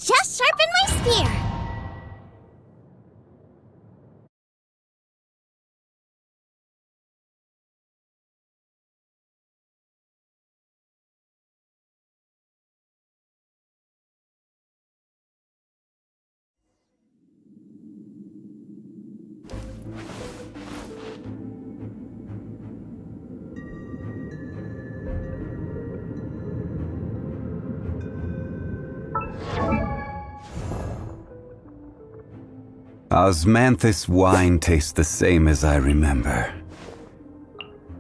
Just sharpen my spear! Osmanthus wine tastes the same as I remember.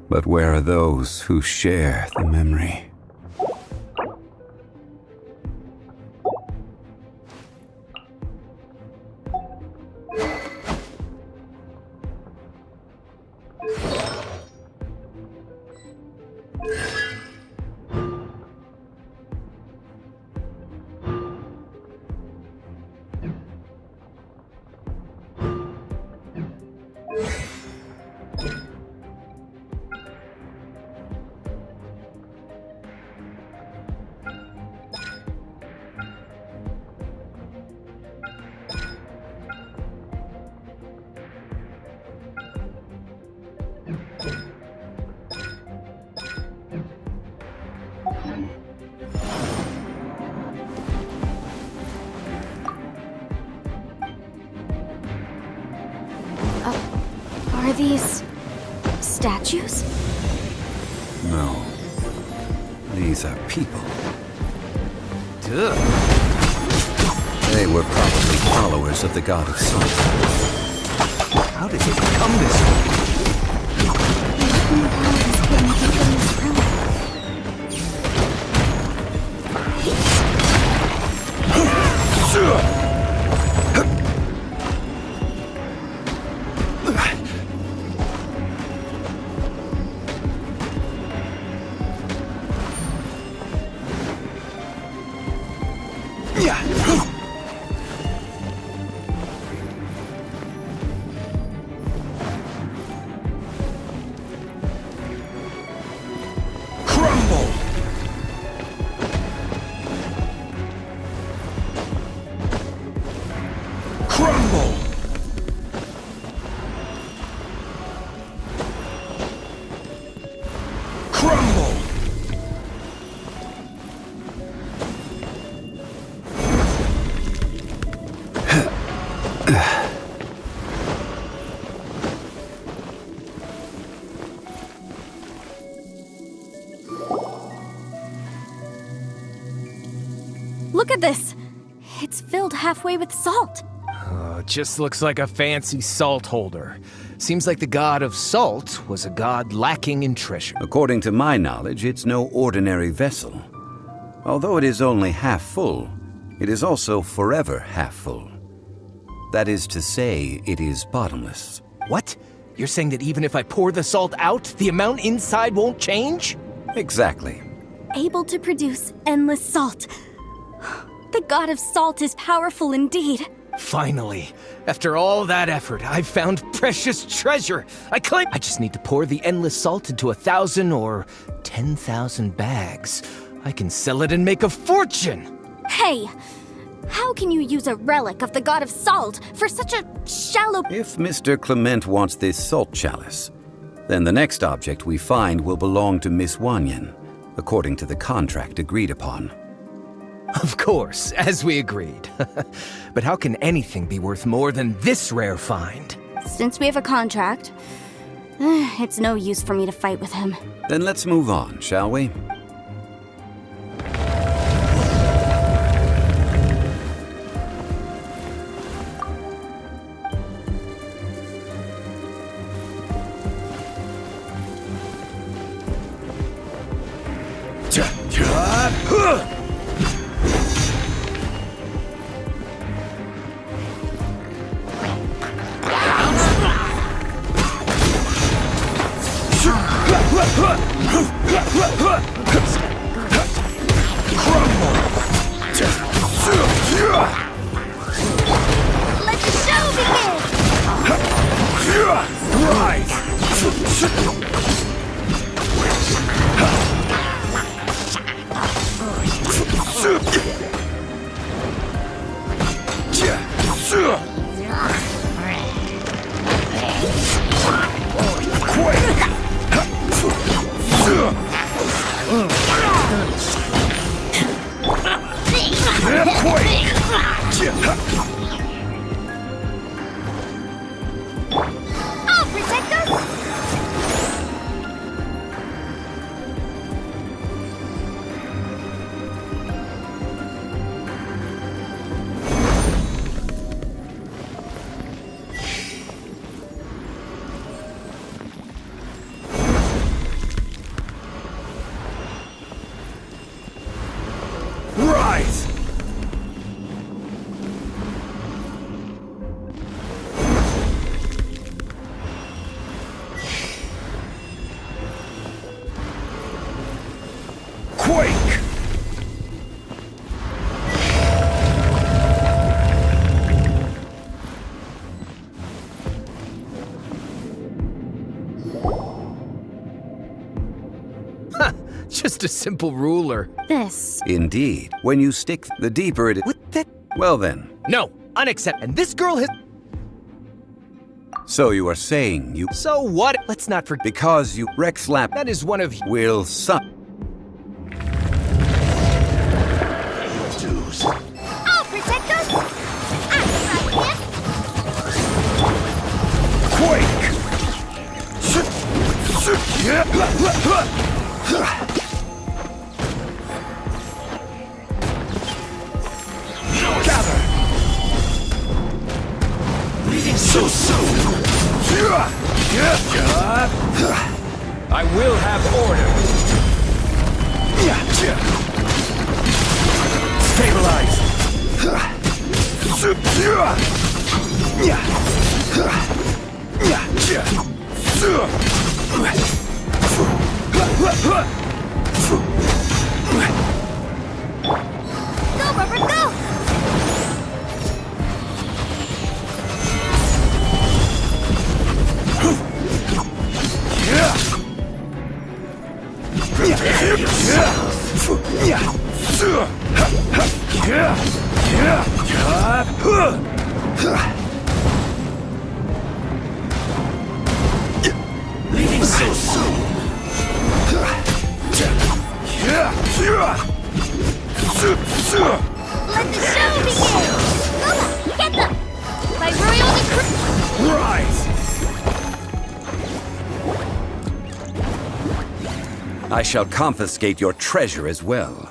But where are those who share the memory? Are these statues? No. These are people. Duh. They were probably followers of the god of salt. How did it become this way? Look at this! It's filled halfway with salt. Just looks like a fancy salt holder. Seems like the god of salt was a god lacking in treasure. According to my knowledge, it's no ordinary vessel. Although it is only half full, it is also forever half full. That is to say, it is bottomless. What? You're saying that even if I pour the salt out, the amount inside won't change? Exactly. Able to produce endless salt. The god of salt is powerful indeed. Finally, after all that effort, I've found precious treasure. I just need to pour the endless salt into 1,000 or 10,000 bags. I can sell it and make a fortune! Hey! How can you use a relic of the god of salt for such a shallow... If Mr. Clement wants this salt chalice, then the next object we find will belong to Miss Wanyan, according to the contract agreed upon. Of course, as we agreed. But how can anything be worth more than this rare find? Since we have a contract, it's no use for me to fight with him. Then let's move on, shall we? Let the show I'll protect us! Rise! Quake! Just a simple ruler. This. Indeed. When you stick, the deeper it is. What the? Well then. No, unacceptable. And this girl has. So you are saying you. So what? Let's not forget. Because you. Rexlap. That is one of. Will suck. I'll protect us! Quake! Gather! Leaving so soon! I will have order. Stabilize! Go, Rubber, go! Leaving so soon! Let the show begin! Luma, get them! By royal decree! Rise! I shall confiscate your treasure as well.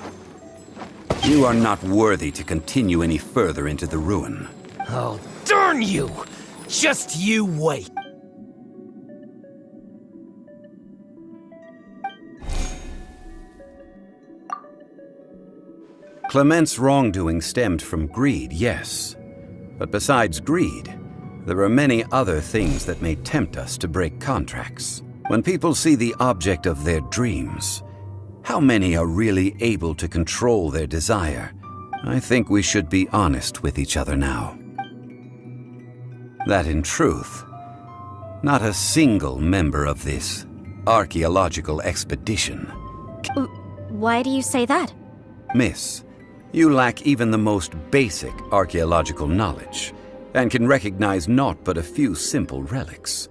You are not worthy to continue any further into the ruin. Oh, darn you! Just you wait. Clement's wrongdoing stemmed from greed, yes. But besides greed, there are many other things that may tempt us to break contracts. When people see the object of their dreams, how many are really able to control their desire? I think we should be honest with each other now. That in truth, not a single member of this archaeological expedition. Why do you say that? Miss, you lack even the most basic archaeological knowledge, and can recognize naught but a few simple relics.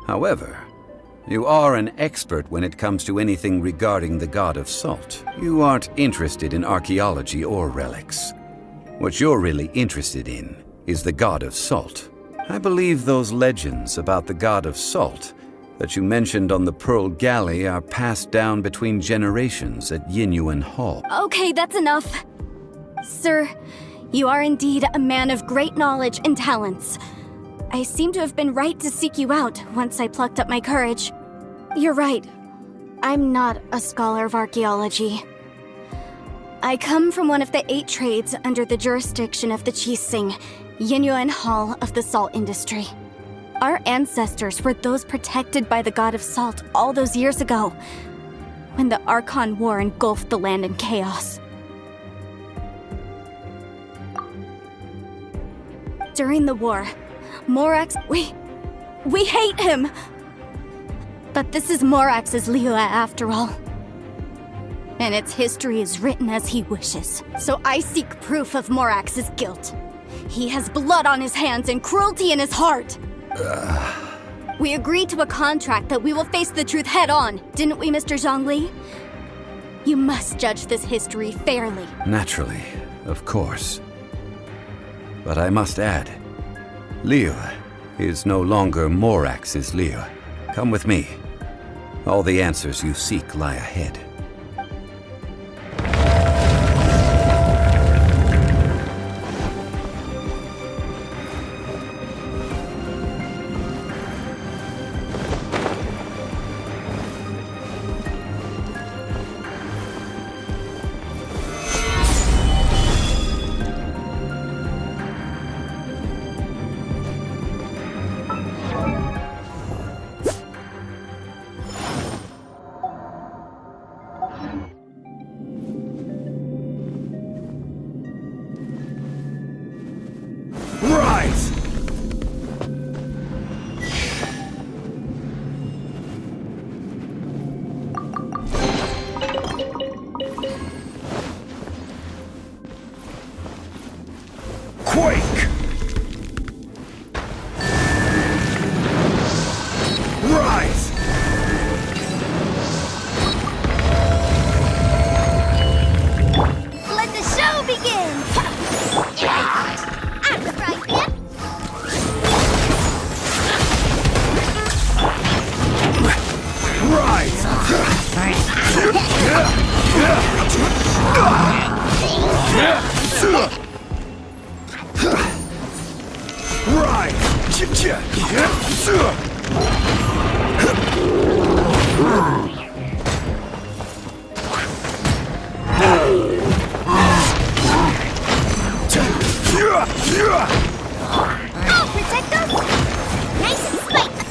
However, You are an expert when it comes to anything regarding the god of salt. You aren't interested in archaeology or relics. What you're really interested in is the god of salt. I believe those legends about the god of salt that you mentioned on the Pearl Galley are passed down between generations at Yinyuan Hall. Okay, that's enough. Sir, you are indeed a man of great knowledge and talents. I seem to have been right to seek you out once I plucked up my courage. You're right. I'm not a scholar of archaeology. I come from one of the 8 trades under the jurisdiction of the Qixing, Yinyuan Hall of the salt industry. Our ancestors were those protected by the god of salt all those years ago, when the Archon War engulfed the land in chaos. During the war, Morax... We hate him! But this is Morax's Liyue after all. And its history is written as he wishes. So I seek proof of Morax's guilt. He has blood on his hands and cruelty in his heart. We agreed to a contract that we will face the truth head on, didn't we, Mr. Zhongli? You must judge this history fairly. Naturally, of course. But I must add, Liyue is no longer Morax's Liyue. Come with me. All the answers you seek lie ahead. I'll protect us! Nice and spiked!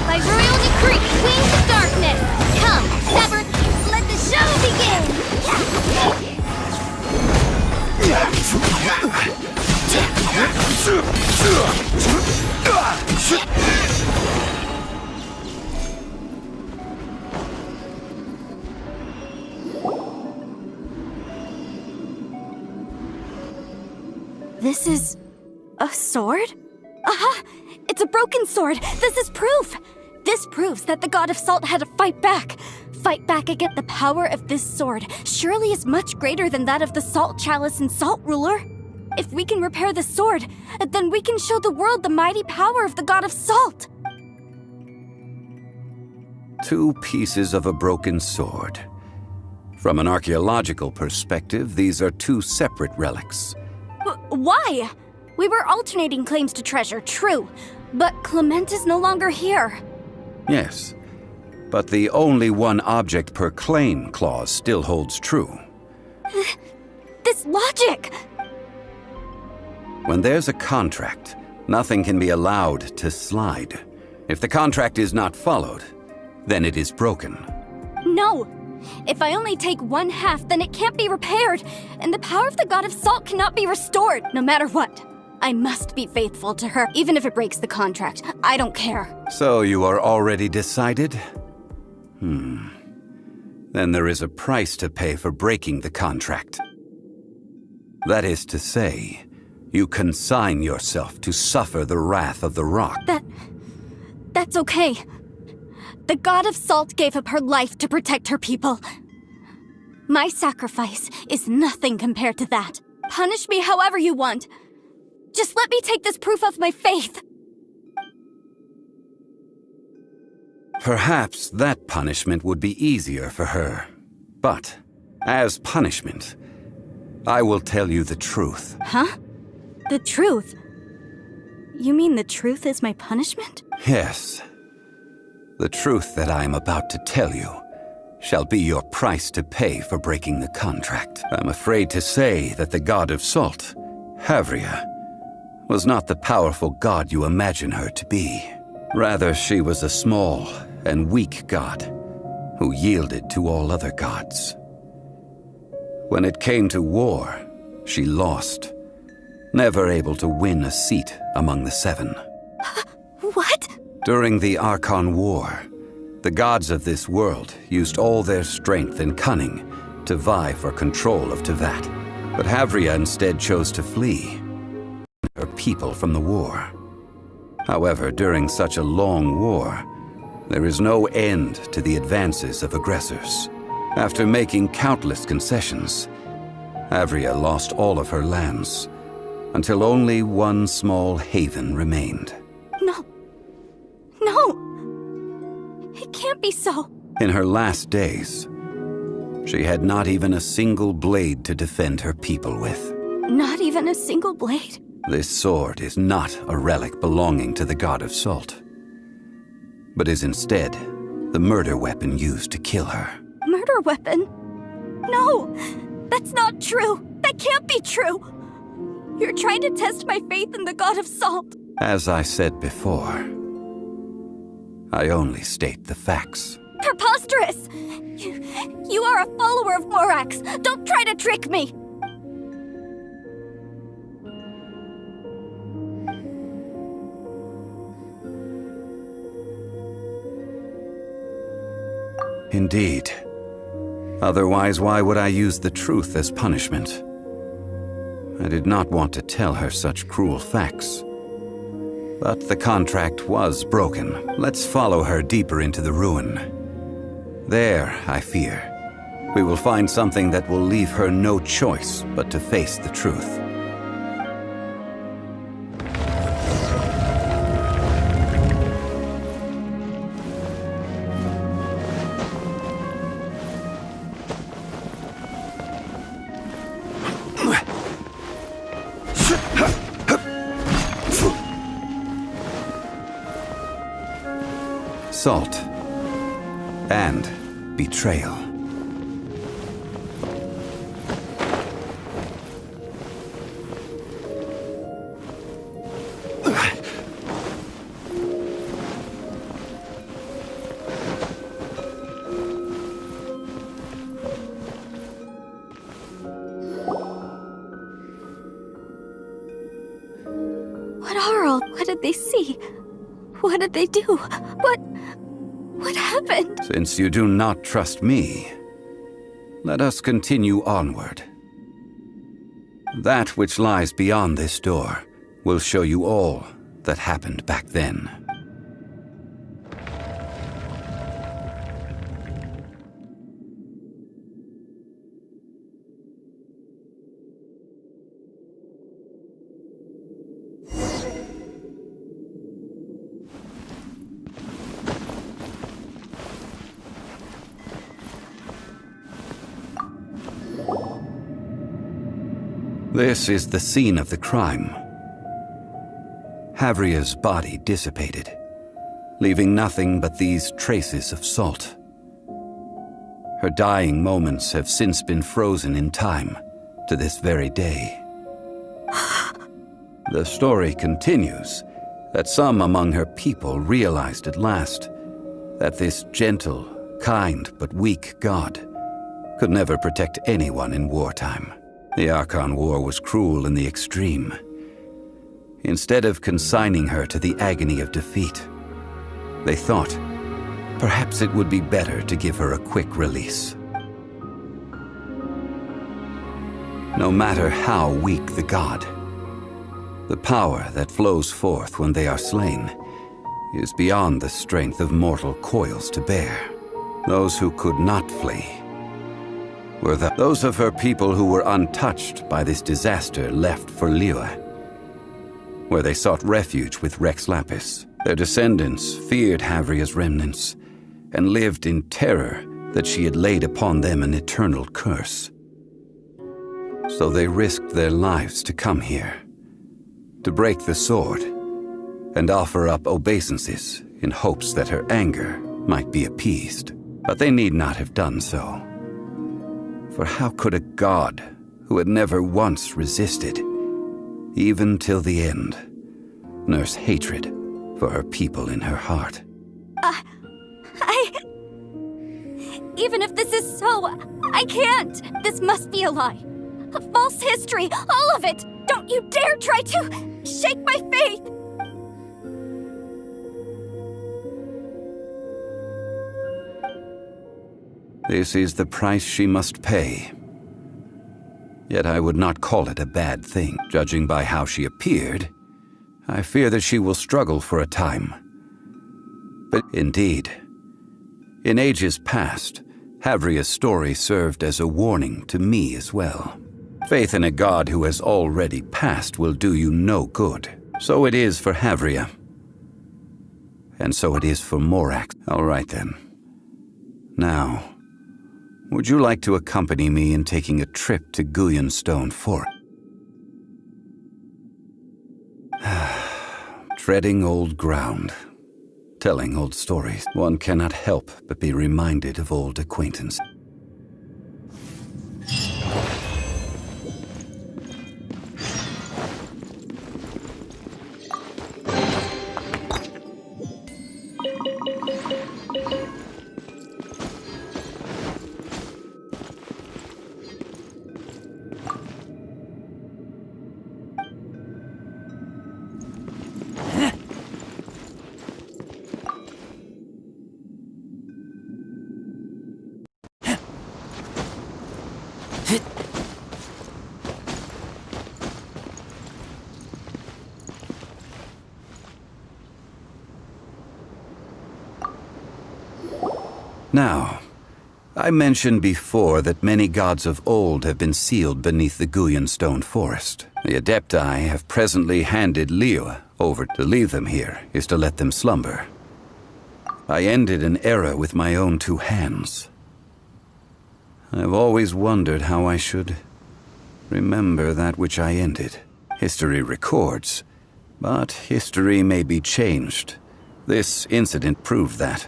By royal decree, Queens of Darkness, come, sever, let the show begin! This is a sword? Aha! It's a broken sword! This is proof! This proves that the god of salt had to fight back. Fight back against the power of this sword surely is much greater than that of the salt chalice and salt ruler. If we can repair the sword, then we can show the world the mighty power of the God of Salt. 2 pieces of a broken sword. From an archaeological perspective, these are 2 separate relics. Why? We were alternating claims to treasure, true, but Clement is no longer here. Yes, but the only one object per claim clause still holds true. This logic! When there's a contract, nothing can be allowed to slide. If the contract is not followed, then it is broken. No! If I only take 1/2, then it can't be repaired, and the power of the God of Salt cannot be restored, no matter what. I must be faithful to her, even if it breaks the contract. I don't care. So you are already decided? Then there is a price to pay for breaking the contract. That is to say, you consign yourself to suffer the wrath of the rock. That's okay. The God of Salt gave up her life to protect her people. My sacrifice is nothing compared to that. Punish me however you want. Just let me take this proof of my faith. Perhaps that punishment would be easier for her. But, as punishment, I will tell you the truth. Huh? The truth? You mean the truth is my punishment? Yes. The truth that I am about to tell you shall be your price to pay for breaking the contract. I'm afraid to say that the God of Salt, Havria, was not the powerful god you imagine her to be. Rather, she was a small and weak god who yielded to all other gods. When it came to war, she lost, never able to win a seat among the 7. What? During the Archon War, the gods of this world used all their strength and cunning to vie for control of Tevat. But Havria instead chose to flee, her people from the war. However, during such a long war, there is no end to the advances of aggressors. After making countless concessions, Havria lost all of her lands, until only one small haven remained. No. It can't be so. In her last days, she had not even a single blade to defend her people with. Not even a single blade? This sword is not a relic belonging to the God of Salt, but is instead the murder weapon used to kill her. Murder weapon? No! That's not true! That can't be true! You're trying to test my faith in the God of Salt! As I said before, I only state the facts. Preposterous! You are a follower of Morax! Don't try to trick me! Indeed. Otherwise, why would I use the truth as punishment? I did not want to tell her such cruel facts. But the contract was broken. Let's follow her deeper into the ruin. There, I fear, we will find something that will leave her no choice but to face the truth. Salt and betrayal. What did they see? What did they do? What happened? Since you do not trust me, let us continue onward. That which lies beyond this door will show you all that happened back then. This is the scene of the crime. Havria's body dissipated, leaving nothing but these traces of salt. Her dying moments have since been frozen in time to this very day. The story continues that some among her people realized at last that this gentle, kind, but weak god could never protect anyone in wartime. The Archon War was cruel in the extreme. Instead of consigning her to the agony of defeat, they thought perhaps it would be better to give her a quick release. No matter how weak the god, the power that flows forth when they are slain is beyond the strength of mortal coils to bear. Those who could not flee were those of her people who were untouched by this disaster left for Liyue, where they sought refuge with Rex Lapis. Their descendants feared Havria's remnants and lived in terror that she had laid upon them an eternal curse. So they risked their lives to come here, to break the sword and offer up obeisances in hopes that her anger might be appeased. But they need not have done so. For how could a god who had never once resisted, even till the end, nurse hatred for her people in her heart? Even if this is so, I can't! This must be a lie. A false history, all of it! Don't you dare try to shake my faith! This is the price she must pay. Yet I would not call it a bad thing. Judging by how she appeared, I fear that she will struggle for a time. But indeed, in ages past, Havria's story served as a warning to me as well. Faith in a god who has already passed will do you no good. So it is for Havria. And so it is for Morax. All right then. Now, would you like to accompany me in taking a trip to Guyonstone Forest? Treading old ground, telling old stories. One cannot help but be reminded of old acquaintance. Now, I mentioned before that many gods of old have been sealed beneath the Guyonstone Forest. The Adepti have presently handed Liyue over. To leave them here is to let them slumber. I ended an era with my own two hands. I've always wondered how I should remember that which I ended. History records, but history may be changed. This incident proved that.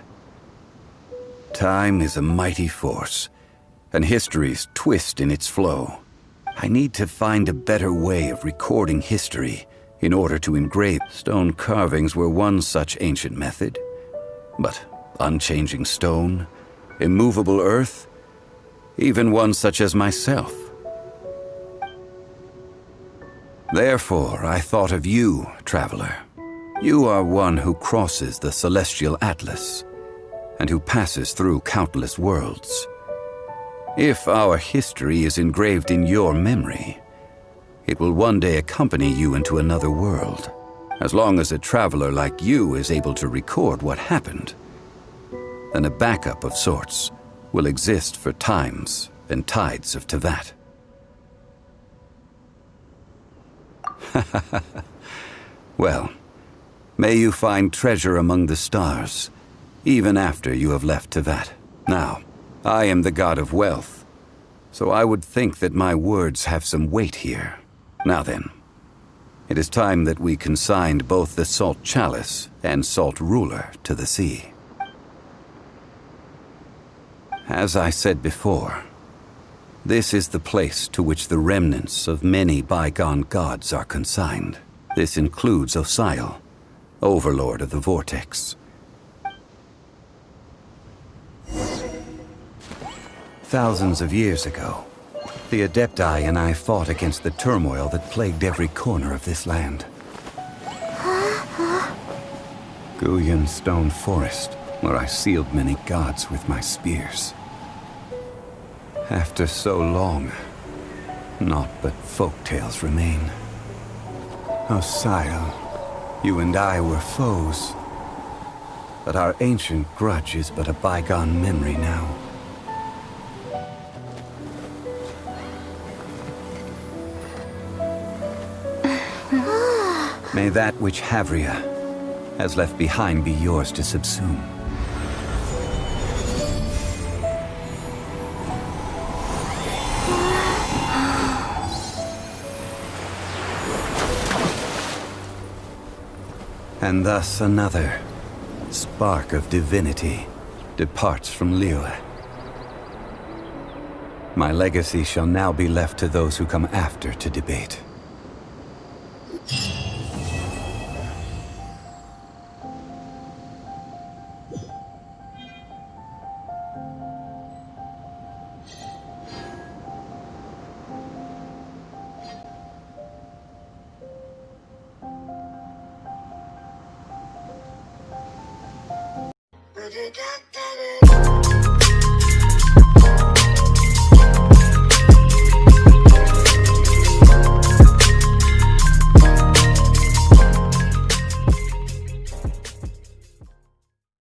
Time is a mighty force, and history's twist in its flow. I need to find a better way of recording history in order to engrave. Stone carvings were one such ancient method, but unchanging stone, immovable earth, even one such as myself. Therefore, I thought of you, traveler. You are one who crosses the celestial atlas, and who passes through countless worlds. If our history is engraved in your memory, it will one day accompany you into another world. As long as a traveler like you is able to record what happened, then a backup of sorts will exist for times and tides of Teyvat. Well, may you find treasure among the stars, even after you have left Teyvat. Now, I am the god of wealth, so I would think that my words have some weight here. Now then, it is time that we consigned both the Salt Chalice and Salt Ruler to the sea. As I said before, this is the place to which the remnants of many bygone gods are consigned. This includes Osial, Overlord of the Vortex. Thousands of years ago, the Adepti and I fought against the turmoil that plagued every corner of this land. Guyan Stone Forest, where I sealed many gods with my spears. After so long, naught but folktales remain. Osial, you and I were foes, but our ancient grudge is but a bygone memory now. May that which Havria has left behind be yours to subsume. And thus another spark of divinity departs from Liyue. My legacy shall now be left to those who come after to debate. Da da da da da.